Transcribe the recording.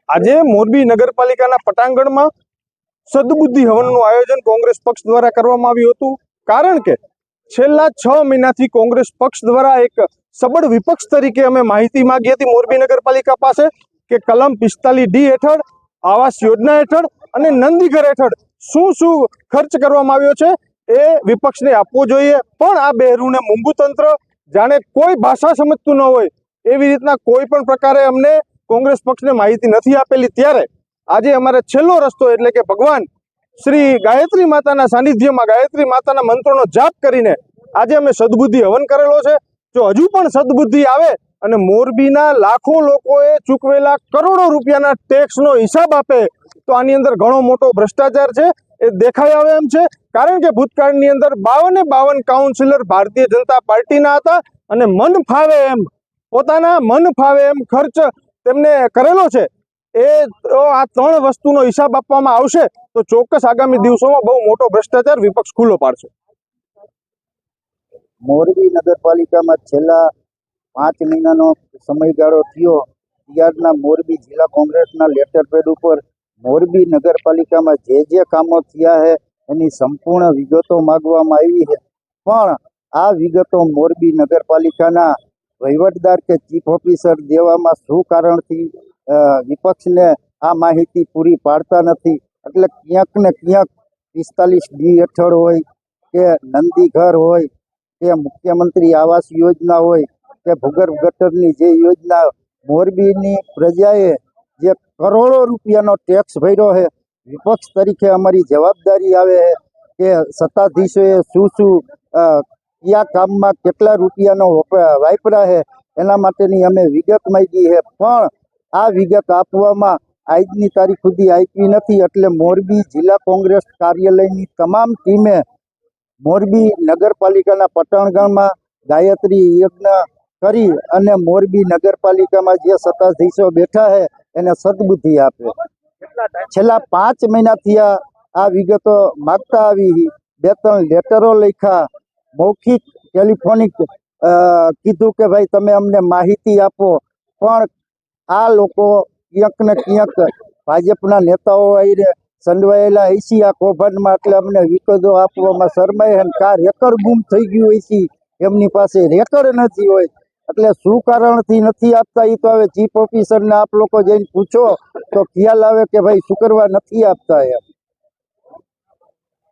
આજે મોરબી નગરપાલિકાના પટાંગણમાં સદબુદ્ધિ હવનનું આયોજન કોંગ્રેસ પક્ષ દ્વારા કરવામાં આવ્યું હતું। કારણ કે છેલ્લા 6 મહિનાથી કોંગ્રેસ પક્ષ દ્વારા એક સબળ વિપક્ષ તરીકે અમે માહિતી માંગી હતી મોરબી નગરપાલિકા પાસે કે કલમ 45D હેઠળ આવાસ યોજના હેઠળ અને નંદીઘર હેઠળ શું ખર્ચ કરવામાં આવ્યો છે એ વિપક્ષને આપવો જોઈએ। પણ આ બહેરુને મૂંગું તંત્ર જાણે કોઈ ભાષા સમજતું ન હોય એવી રીતના કોઈ પણ પ્રકારે અમને કોંગ્રેસ પક્ષને માહિતી નથી આપેલી। ત્યારે આજે અમારે છેલ્લો રસ્તો એટલે કે ભગવાન શ્રી ગાયત્રી માતાના સાનિધ્યમાં ગાયત્રી માતાના મંત્રોનો જાપ કરીને આજે અમે સદબુદ્ધિ હવન કરેલો છે। જો હજુ પણ સદબુદ્ધિ આવે અને મોરબીના લાખો લોકોએ ચૂકવેલા કરોડો રૂપિયાના ટેક્સનો હિસાબ આપે તો આની અંદર ઘણો મોટો ભ્રષ્ટાચાર છે એ દેખાઈ આવે એમ છે। કારણ કે ભૂતકાળની અંદર 52 કાઉન્સિલર ભારતીય જનતા પાર્ટીના હતા અને મન ફાવે એમ પોતાના મન ફાવે એમ ખર્ચ તેમને કરેલો છે। આ 3 વસ્તુનો હિસાબ આપવામાં આવશે તો ચોક્કસ આગામી દિવસોમાં બહુ મોટો ભ્રષ્ટાચાર વિપક્ષ ખુલ્લો પાડશે। મોરબી નગરપાલિકામાં છેલ્લા 5 મહિનાનો સમયગાળો થયો ત્યારના મોરબી જિલ્લા કોંગ્રેસના લેટર પેડ ઉપર મોરબી નગરપાલિકામાં જે કામો થયા છે એની સંપૂર્ણ વિગતો માગવામાં આવી છે। પણ આ વિગતો મોરબી નગરપાલિકાના વહીવટદાર કે ચીફ ઓફિસર દેવામાં શું કારણથી વિપક્ષને આ માહિતી પૂરી પાડતા નથી। એટલે ક્યાંક ને ક્યાંક 45D હેઠળ હોય કે નંદીઘર હોય કે મુખ્યમંત્રી આવાસ યોજના હોય કે ભૂગર્ભ ગટરની જે યોજના મોરબીની પ્રજાએ જે કરોડો રૂપિયાનો ટેક્સ ભર્યો છે વિપક્ષ તરીકે અમારી જવાબદારી આવે છે કે સત્તાધીશોએ શું કયા કામમાં કેટલા રૂપિયાનો વાપર્યા છે એના માટેની અમે વિગત માંગી છે। પણ આ વિગત આપવામાં આજની તારીખ સુધી આપી નથી। એટલે મોરબી જિલ્લા કોંગ્રેસ કાર્યાલયની તમામ ટીમે મોરબી નગરપાલિકાના પટાંગણમાં ગાયત્રી યજ્ઞ કરી અને મોરબી નગરપાલિકામાં જે સત્તાધીશો બેઠા છે એને સદબુદ્ધિ આપે। છેલ્લા 5 મહિનાથી આ વિગતો માગતા આવી 2-3 લેટરો લખ્યા મૌખિક ટેલિફોનિક કીધું કે ભાઈ તમે અમને માહિતી આપો। પણ આ લોકો ક્યાંક ને ક્યાંક ભાજપના નેતાઓ આવીને સંડવાયેલા હશે આ કૌભાંડમાં એટલે અમને વિગતો આપવામાં શરમાય અને કાર રેકર્ડ ગુમ થઈ ગયું હોય છે એમની પાસે રેકર્ડ નથી હોય। એટલે શું કારણથી નથી આપતા એ તો હવે ચીફ ઓફિસરને આપ લોકો જઈને પૂછો તો ખ્યાલ આવે કે ભાઈ શું કરવા નથી આપતા એમ।